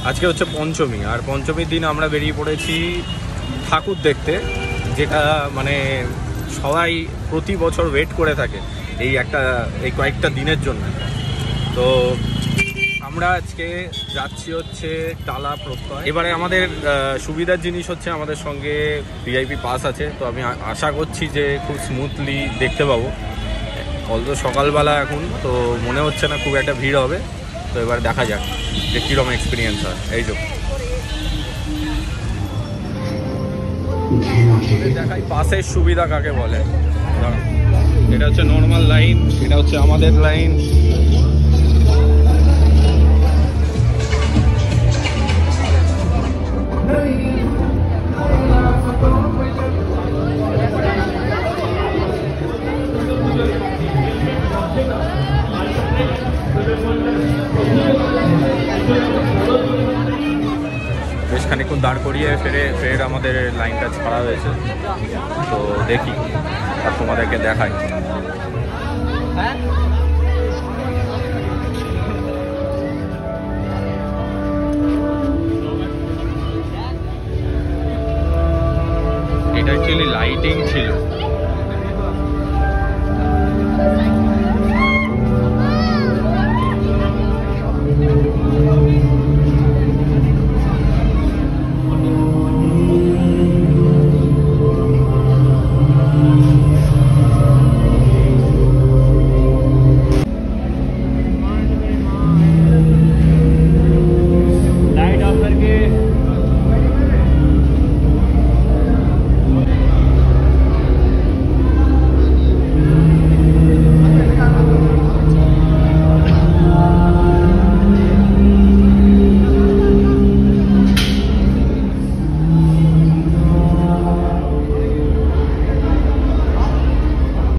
আজকে হচ্ছে পঞ্চমী, আর পঞ্চমীর দিন আমরা বেরিয়ে পড়েছি ঠাকুর দেখতে, যেটা মানে সবাই প্রতি বছর ওয়েট করে থাকে এই কয়েকটা দিনের জন্য। তো আমরা আজকে যাচ্ছি হচ্ছে টালা প্রত্যয়। এবারে আমাদের সুবিধার জিনিস হচ্ছে আমাদের সঙ্গে ভিআইপি পাস আছে, তো আমি আশা করছি যে খুব স্মুথলি দেখতে পাবো। অলতো সকালবেলা এখন, তো মনে হচ্ছে না খুব একটা ভিড় হবে। তো এবার দেখা যাক যে কীরকম এক্সপিরিয়েন্স হয়। এই যে দেখাই পাসের সুবিধা কাকে বলে। এটা হচ্ছে নর্মাল লাইন, এটা হচ্ছে আমাদের লাইন। বেশ খানিক্ষণ দাঁড় করিয়ে ফের আমাদের লাইনটা ছাড়া হয়েছে। তো দেখি আর তোমাদেরকে দেখাই। এটা অ্যাকচুয়ালি লাইটিং ছিল।